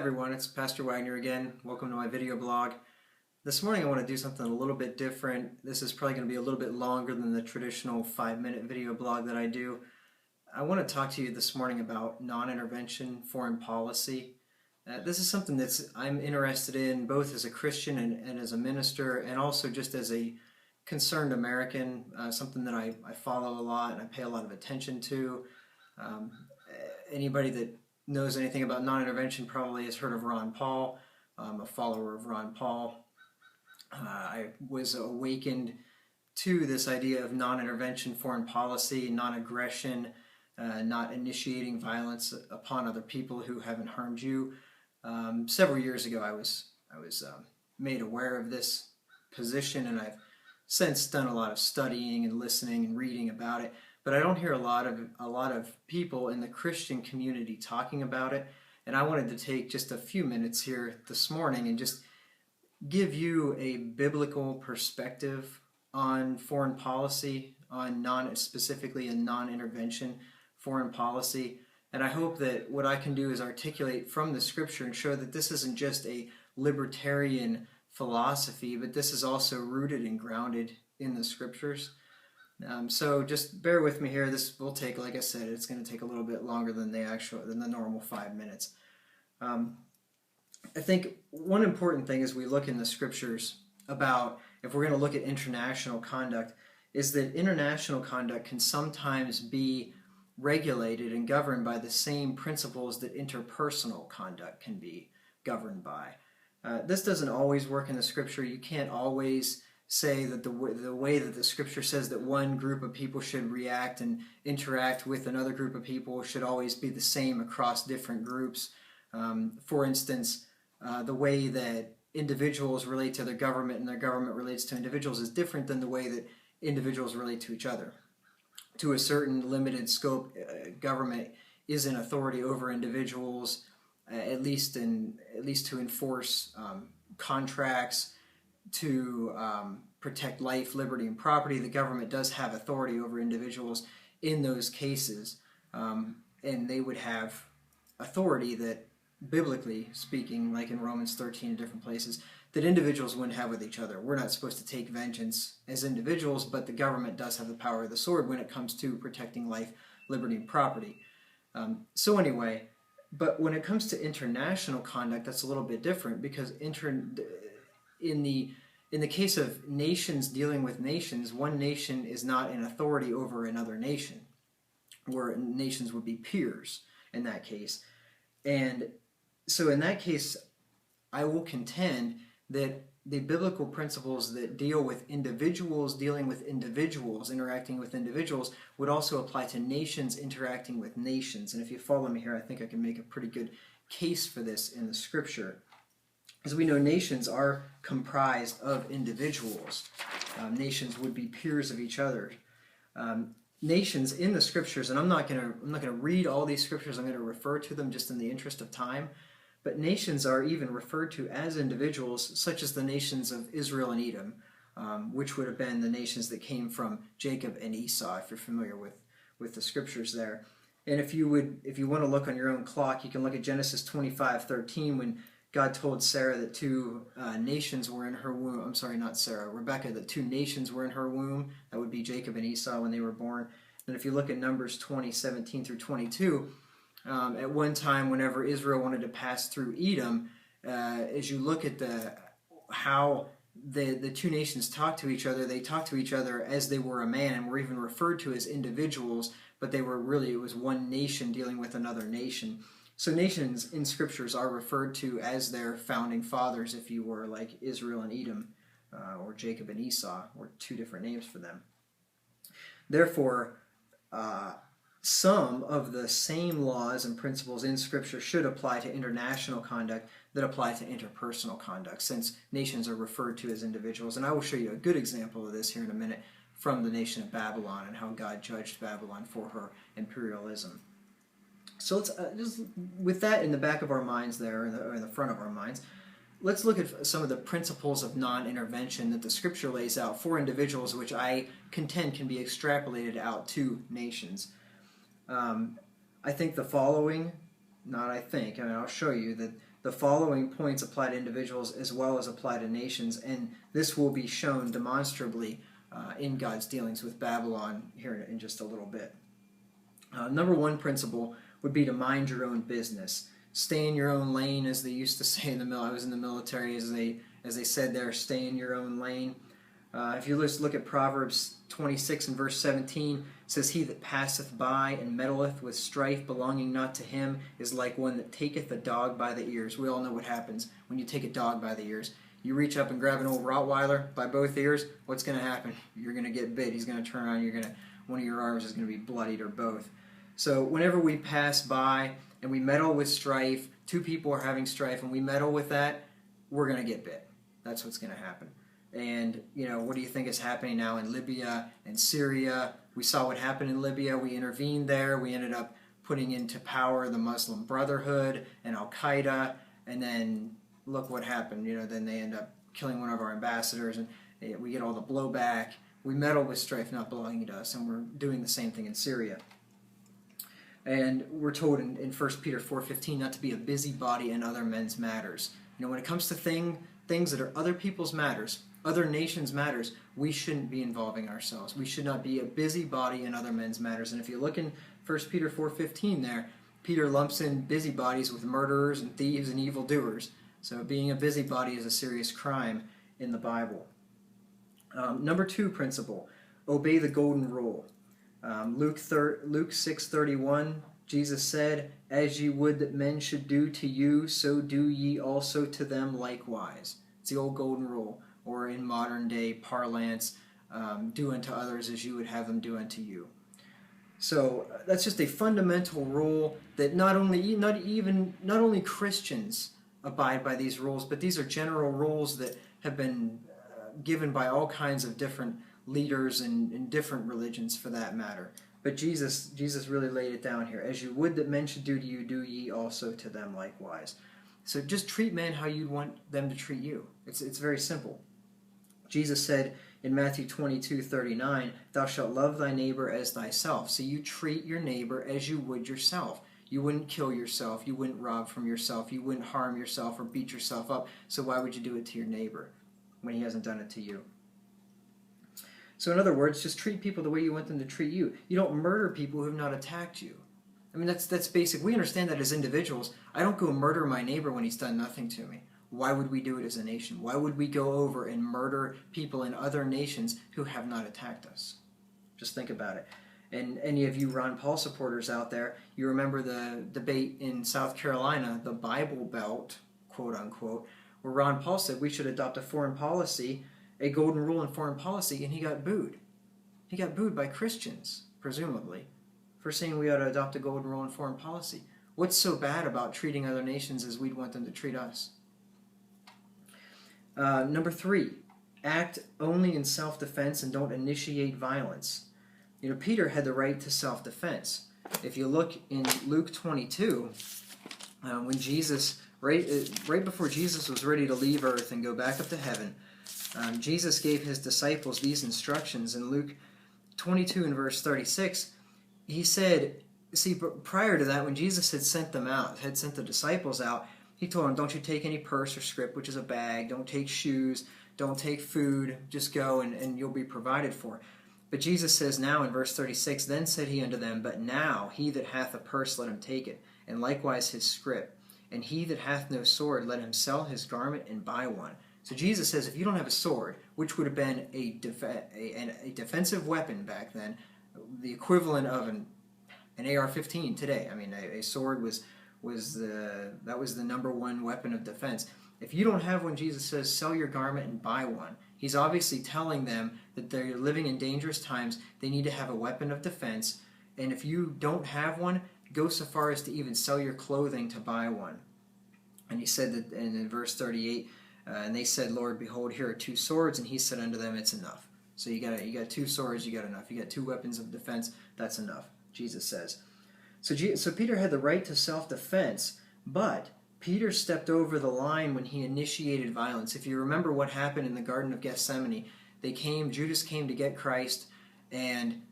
everyone, it's Pastor Wagner again. Welcome to my video blog. This morning I want to do something a little bit different. This is probably going to be a little bit longer than the traditional 5-minute video blog that I do. I want to talk to you this morning about non-intervention foreign policy. This is something I'm interested in both as a Christian and as a minister, and also just as a concerned American, something that I follow a lot and I pay a lot of attention to. Anybody that knows anything about non-intervention probably has heard of Ron Paul. I'm a follower of Ron Paul. I was awakened to this idea of non-intervention foreign policy, non-aggression, not initiating violence upon other people who haven't harmed you. Several years ago I was made aware of this position, and I've since done a lot of studying and listening and reading about it. But I don't hear a lot of people in the Christian community talking about it, and I wanted to take just a few minutes here this morning and just give you a biblical perspective on foreign policy, on specifically in non-intervention foreign policy. And I hope that what I can do is articulate from the Scripture and show that this isn't just a libertarian philosophy, but this is also rooted and grounded in the Scriptures. So just bear with me here. This will take, like I said, it's going to take a little bit longer than the normal 5 minutes. I think one important thing as we look in the Scriptures about, if we're going to look at international conduct, is that international conduct can sometimes be regulated and governed by the same principles that interpersonal conduct can be governed by. This doesn't always work in the Scripture. You can't always say that the way that the Scripture says that one group of people should react and interact with another group of people should always be the same across different groups. For instance, the way that individuals relate to their government and their government relates to individuals is different than the way that individuals relate to each other. To a certain limited scope, government is in authority over individuals, at least to enforce contracts, to protect life, liberty, and property. The government does have authority over individuals in those cases, and they would have authority that, biblically speaking, like in Romans 13 and different places, that individuals wouldn't have with each other. We're not supposed to take vengeance as individuals, but the government does have the power of the sword when it comes to protecting life, liberty, and property. So anyway, but when it comes to international conduct, that's a little bit different, because in the case of nations dealing with nations, one nation is not in authority over another nation, where nations would be peers in that case. And so in that case, I will contend that the biblical principles that deal with individuals dealing with individuals, interacting with individuals, would also apply to nations interacting with nations. And if you follow me here, I think I can make a pretty good case for this in the Scripture. As we know, nations are comprised of individuals. Nations would be peers of each other. Nations in the Scriptures, and I'm not going to read all these Scriptures. I'm going to refer to them just in the interest of time. But nations are even referred to as individuals, such as the nations of Israel and Edom, which would have been the nations that came from Jacob and Esau, if you're familiar with the Scriptures there. And if you want to look on your own clock, you can look at Genesis 25:13, when God told Sarah that two nations were in her womb. I'm sorry, not Sarah, Rebecca, that two nations were in her womb. That would be Jacob and Esau when they were born. And if you look at Numbers 20:17 through 22, at one time, whenever Israel wanted to pass through Edom, as you look at how the two nations talk to each other, they talk to each other as they were a man, and were even referred to as individuals, but it was one nation dealing with another nation. So nations in Scriptures are referred to as their founding fathers, if you were, like Israel and Edom, or Jacob and Esau, or two different names for them. Therefore, some of the same laws and principles in Scripture should apply to international conduct that apply to interpersonal conduct, since nations are referred to as individuals. And I will show you a good example of this here in a minute from the nation of Babylon and how God judged Babylon for her imperialism. So let's just, with that in the back of our minds there, or in the front of our minds, let's look at some of the principles of non-intervention that the Scripture lays out for individuals, which I contend can be extrapolated out to nations. I think the following, not I think, I mean, I'll show you that the following points apply to individuals as well as apply to nations, and this will be shown demonstrably in God's dealings with Babylon here in just a little bit. Number one principle would be to mind your own business. Stay in your own lane, as they used to say in the I was in the military, as they said there, stay in your own lane. If you just look at Proverbs 26 and verse 17, it says, "He that passeth by and meddleth with strife belonging not to him is like one that taketh a dog by the ears." We all know what happens when you take a dog by the ears. You reach up and grab an old Rottweiler by both ears, what's going to happen? You're going to get bit. He's going to turn on. One of your arms is going to be bloodied, or both. So whenever we pass by and we meddle with strife, two people are having strife, and we meddle with that, we're going to get bit. That's what's going to happen. And, what do you think is happening now in Libya and Syria? We saw what happened in Libya. We intervened there. We ended up putting into power the Muslim Brotherhood and Al-Qaeda. And then look what happened. Then they end up killing one of our ambassadors, and we get all the blowback. We meddle with strife not belonging to us, and we're doing the same thing in Syria. And we're told in 1 Peter 4:15 not to be a busybody in other men's matters. When it comes to things that are other people's matters, other nations' matters, we shouldn't be involving ourselves. We should not be a busybody in other men's matters. And if you look in 1 Peter 4:15 there, Peter lumps in busybodies with murderers and thieves and evildoers. So being a busybody is a serious crime in the Bible. Number two principle, obey the golden rule. Luke 6:31, Jesus said, "As ye would that men should do to you, so do ye also to them likewise." It's the old golden rule, or in modern day parlance, do unto others as you would have them do unto you. So that's just a fundamental rule that not only Christians abide by these rules, but these are general rules that have been given by all kinds of different leaders in different religions, for that matter. But Jesus really laid it down here. As you would that men should do to you, do ye also to them likewise. So just treat men how you'd want them to treat you. It's very simple. Jesus said in Matthew 22:39, "Thou shalt love thy neighbor as thyself." So you treat your neighbor as you would yourself. You wouldn't kill yourself. You wouldn't rob from yourself. You wouldn't harm yourself or beat yourself up. So why would you do it to your neighbor when he hasn't done it to you? So in other words, just treat people the way you want them to treat you. You don't murder people who have not attacked you. I mean, that's basic. We understand that as individuals. I don't go murder my neighbor when he's done nothing to me. Why would we do it as a nation? Why would we go over and murder people in other nations who have not attacked us? Just think about it. And any of you Ron Paul supporters out there, you remember the debate in South Carolina, the Bible Belt, quote unquote, where Ron Paul said we should adopt a foreign policy, a golden rule in foreign policy, and he got booed. He got booed by Christians, presumably, for saying we ought to adopt a golden rule in foreign policy. What's so bad about treating other nations as we'd want them to treat us? Number three, act only in self-defense and don't initiate violence. Peter had the right to self-defense. If you look in Luke 22, when Jesus, right before Jesus was ready to leave earth and go back up to heaven, Jesus gave his disciples these instructions. In Luke 22 and verse 36, he said, prior to that, when Jesus had sent the disciples out, he told them, don't you take any purse or scrip, which is a bag, don't take shoes, don't take food, just go and you'll be provided for. But Jesus says now in verse 36, "Then said he unto them, But now he that hath a purse, let him take it, and likewise his scrip. And he that hath no sword, let him sell his garment and buy one." So Jesus says if you don't have a sword, which would have been a defensive weapon back then, the equivalent of an AR-15 today. I mean, a sword was the number one weapon of defense. If you don't have one, Jesus says, sell your garment and buy one. He's obviously telling them that they're living in dangerous times. They need to have a weapon of defense. And if you don't have one, go so far as to even sell your clothing to buy one. And he said that in verse 38, and they said, "Lord, behold, here are 2 swords." And he said unto them, "It's enough." So you got 2 swords, you got enough. You got 2 weapons of defense, that's enough, Jesus says. So Peter had the right to self-defense, but Peter stepped over the line when he initiated violence. If you remember what happened in the Garden of Gethsemane, Judas came to get Christ, and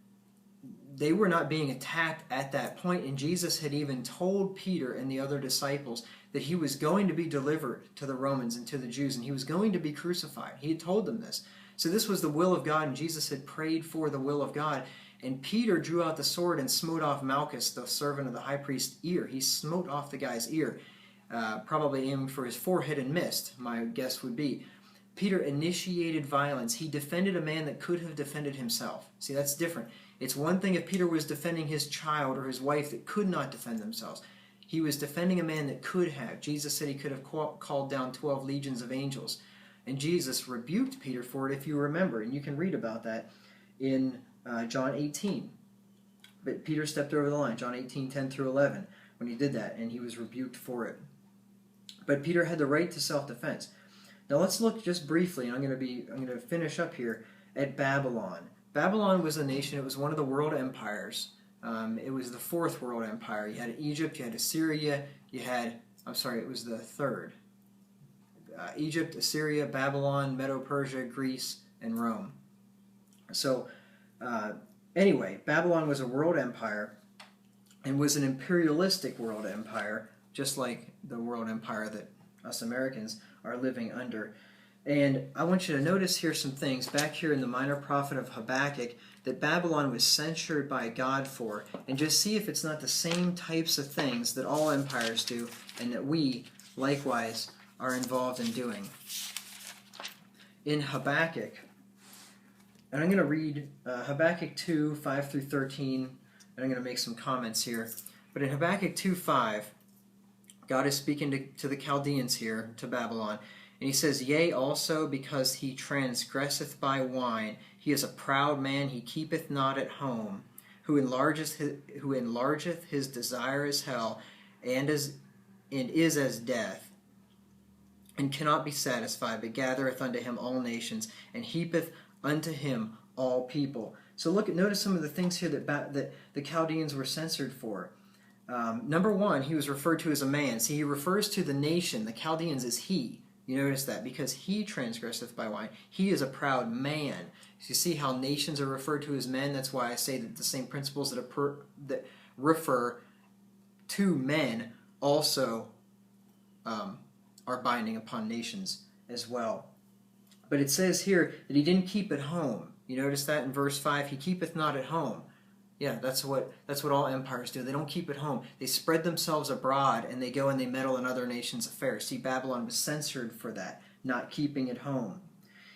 they were not being attacked at that point, and Jesus had even told Peter and the other disciples that he was going to be delivered to the Romans and to the Jews, and he was going to be crucified. He had told them this. So this was the will of God, and Jesus had prayed for the will of God. And Peter drew out the sword and smote off Malchus, the servant of the high priest's ear. He smote off the guy's ear, probably aiming for his forehead and missed, my guess would be. Peter initiated violence. He defended a man that could have defended himself. See, that's different. It's one thing if Peter was defending his child or his wife that could not defend themselves. He was defending a man that could have. Jesus said he could have called down 12 legions of angels. And Jesus rebuked Peter for it, if you remember. And you can read about that in John 18. But Peter stepped over the line, John 18, 10 through 11, when he did that, and he was rebuked for it. But Peter had the right to self-defense. Now let's look just briefly, and I'm going to finish up here, at Babylon. Babylon was a nation. It was one of the world empires. It was the fourth world empire. You had Egypt, you had Assyria, it was the third. Egypt, Assyria, Babylon, Medo-Persia, Greece, and Rome. So, anyway, Babylon was a world empire and was an imperialistic world empire, just like the world empire that us Americans are living under. And I want you to notice here some things back here in the minor prophet of Habakkuk that Babylon was censured by God for, and just see if it's not the same types of things that all empires do and that we, likewise, are involved in doing. In Habakkuk, and I'm going to read Habakkuk 2, 5 through 13, and I'm going to make some comments here. But in Habakkuk 2:5, God is speaking to the Chaldeans here, to Babylon, and he says, Yea, also, because he transgresseth by wine, he is a proud man, he keepeth not at home, who enlargeth his desire as hell, and is as death, and cannot be satisfied, but gathereth unto him all nations, and heapeth unto him all people. So notice some of the things here that the Chaldeans were censored for. Number one, he was referred to as a man. See, he refers to the nation, the Chaldeans, as he. You notice that, because he transgresseth by wine. He is a proud man. So you see how nations are referred to as men? That's why I say that the same principles that refer to men also are binding upon nations as well. But it says here that he didn't keep at home. You notice that in verse 5, he keepeth not at home. Yeah, that's what all empires do. They don't keep at home. They spread themselves abroad, and they go and they meddle in other nations' affairs. See, Babylon was censored for that, not keeping at home.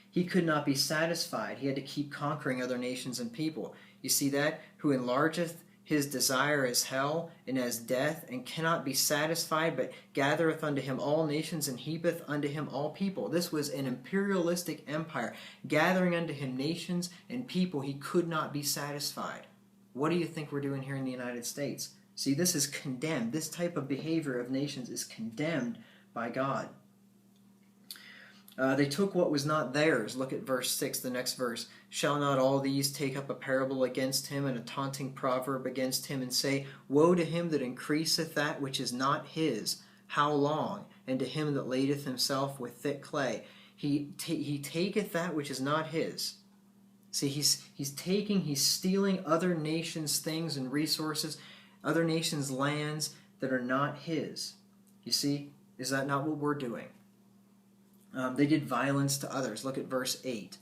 He could not be satisfied. He had to keep conquering other nations and people. You see that? Who enlargeth his desire as hell and as death, and cannot be satisfied, but gathereth unto him all nations, and heapeth unto him all people. This was an imperialistic empire, gathering unto him nations and people. He could not be satisfied. What do you think we're doing here in the United States? See, this is condemned. This type of behavior of nations is condemned by God. They took what was not theirs. Look at verse 6, the next verse. Shall not all these take up a parable against him, and a taunting proverb against him, and say, Woe to him that increaseth that which is not his. How long? And to him that ladeth himself with thick clay. He taketh that which is not his. See, he's stealing other nations' things and resources, other nations' lands that are not his. You see, is that not what we're doing? They did violence to others. Look at verse 8.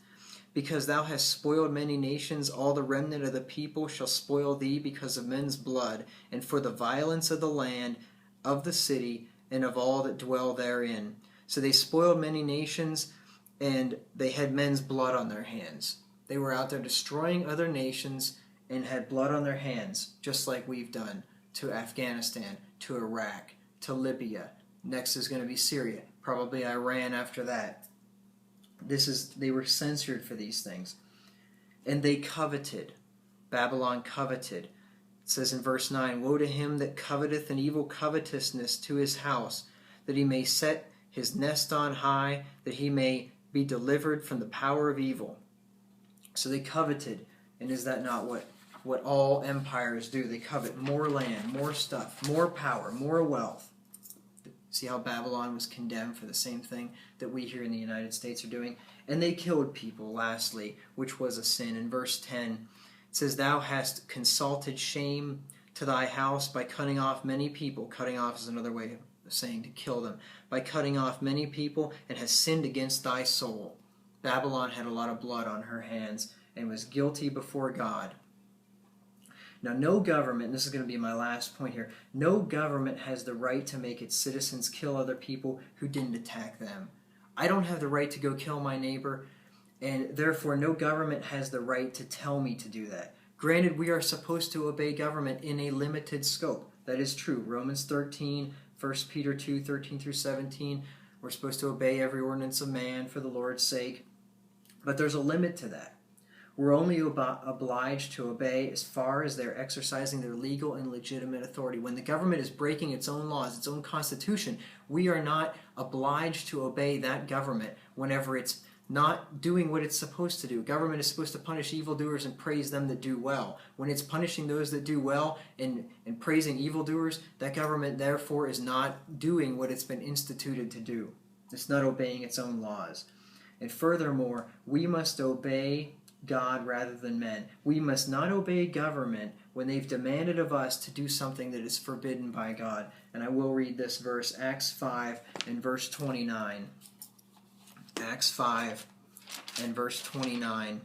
Because thou hast spoiled many nations, all the remnant of the people shall spoil thee because of men's blood, and for the violence of the land, of the city, and of all that dwell therein. So they spoiled many nations, and they had men's blood on their hands. They were out there destroying other nations and had blood on their hands, just like we've done to Afghanistan, to Iraq, to Libya. Next is going to be Syria, probably Iran after that. They were censored for these things. And they coveted. Babylon coveted. It says in verse 9, Woe to him that coveteth an evil covetousness to his house, that he may set his nest on high, that he may be delivered from the power of evil. So they coveted, and is that not what all empires do? They covet more land, more stuff, more power, more wealth. See how Babylon was condemned for the same thing that we here in the United States are doing? And they killed people, lastly, which was a sin. In verse 10, it says, "Thou hast consulted shame to thy house by cutting off many people." Cutting off is another way of saying to kill them. "By cutting off many people, and has sinned against thy soul." Babylon had a lot of blood on her hands and was guilty before God. Now, no government, and this is going to be my last point here, no government has the right to make its citizens kill other people who didn't attack them. I don't have the right to go kill my neighbor, and therefore no government has the right to tell me to do that. Granted, we are supposed to obey government in a limited scope. That is true. Romans 13, 1 Peter 2, 13 through 17, we're supposed to obey every ordinance of man for the Lord's sake. But there's a limit to that. We're only obliged to obey as far as they're exercising their legal and legitimate authority. When the government is breaking its own laws, its own constitution, we are not obliged to obey that government whenever it's not doing what it's supposed to do. Government is supposed to punish evildoers and praise them that do well. When it's punishing those that do well and praising evildoers, that government therefore is not doing what it's been instituted to do. It's not obeying its own laws. And furthermore, we must obey God rather than men. We must not obey government when they've demanded of us to do something that is forbidden by God. And I will read this verse, Acts 5 and verse 29. Acts 5 and verse 29.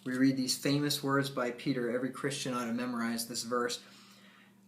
We read these famous words by Peter. Every Christian ought to memorize this verse.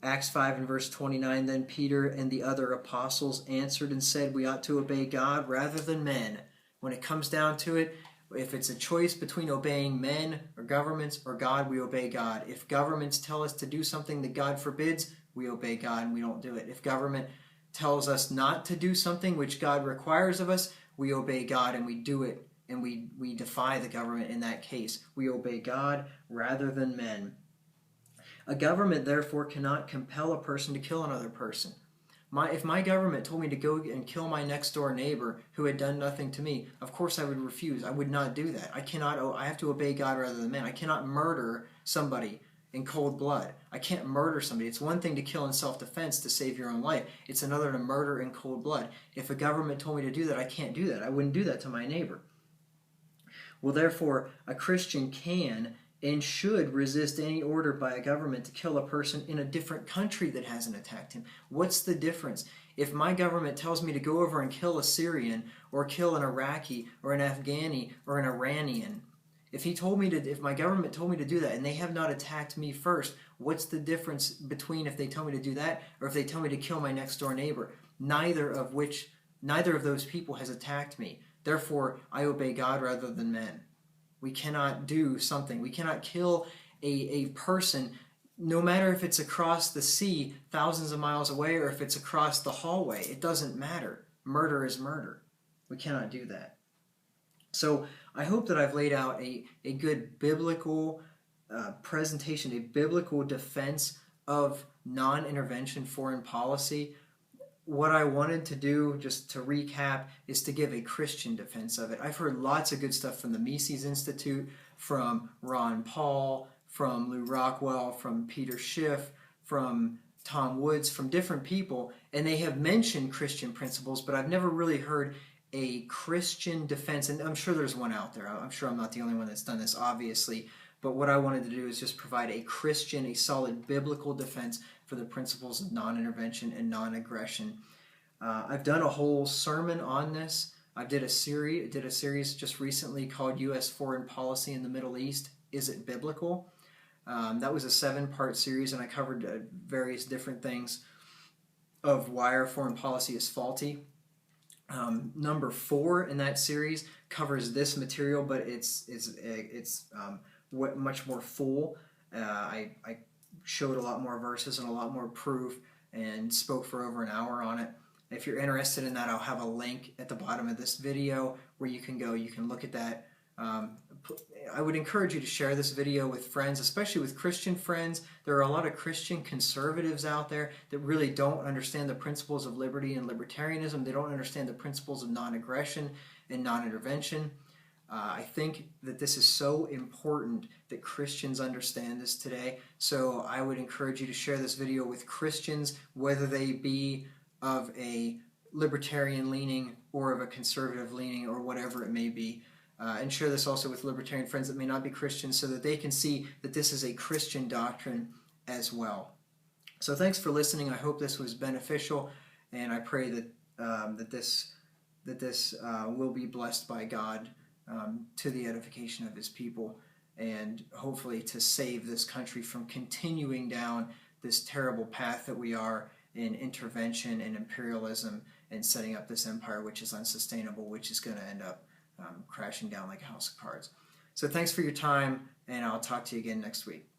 Acts 5 and verse 29, "Then Peter and the other apostles answered and said, We ought to obey God rather than men." When it comes down to it, if it's a choice between obeying men or governments or God, we obey God. If governments tell us to do something that God forbids, we obey God and we don't do it. If government tells us not to do something which God requires of us, we obey God and we do it, and we defy the government in that case. We obey God rather than men. A government, therefore, cannot compel a person to kill another person. If my government told me to go and kill my next door neighbor who had done nothing to me, of course I would refuse. I would not do that. I have to obey God rather than men. I cannot murder somebody in cold blood. I can't murder somebody. It's one thing to kill in self-defense to save your own life. It's another to murder in cold blood. If a government told me to do that, I can't do that. I wouldn't do that to my neighbor. Well, therefore, a Christian can and should resist any order by a government to kill a person in a different country that hasn't attacked him. What's the difference? If my government tells me to go over and kill a Syrian or kill an Iraqi or an Afghani or an Iranian, if my government told me to do that and they have not attacked me first, what's the difference between if they tell me to do that or if they tell me to kill my next door neighbor? Neither of those people has attacked me. Therefore, I obey God rather than men. We cannot do something. We cannot kill a person, no matter if it's across the sea thousands of miles away or if it's across the hallway. It doesn't matter. Murder is murder. We cannot do that. So I hope that I've laid out a good biblical presentation, a biblical defense of non-intervention foreign policy. What I wanted to do, just to recap, is to give a Christian defense of it. I've heard lots of good stuff from the Mises Institute, from Ron Paul, from Lou Rockwell, from Peter Schiff, from Tom Woods, from different people, and they have mentioned Christian principles, but I've never really heard a Christian defense, and I'm sure there's one out there. I'm sure I'm not the only one that's done this, obviously, but what I wanted to do is just provide a Christian, a solid biblical defense for the principles of non-intervention and non-aggression. I've done a whole sermon on this. I did a series just recently called U.S. Foreign Policy in the Middle East. Is it biblical? That was a 7-part series, and I covered various different things of why our foreign policy is faulty. Number 4 in that series covers this material, but it's much more full. I showed a lot more verses and a lot more proof and spoke for over an hour on it. If you're interested in that, I'll have a link at the bottom of this video where you can go. You can look at that. I would encourage you to share this video with friends, especially with Christian friends. There are a lot of Christian conservatives out there that really don't understand the principles of liberty and libertarianism. They don't understand the principles of non-aggression and non-intervention. I think that this is so important that Christians understand this today. So I would encourage you to share this video with Christians, whether they be of a libertarian leaning or of a conservative leaning or whatever it may be. and share this also with libertarian friends that may not be Christians so that they can see that this is a Christian doctrine as well. So thanks for listening. I hope this was beneficial, and I pray that that this will be blessed by God to the edification of His people, and hopefully to save this country from continuing down this terrible path that we are in intervention and imperialism and setting up this empire which is unsustainable, which is going to end up crashing down like a house of cards. So thanks for your time, and I'll talk to you again next week.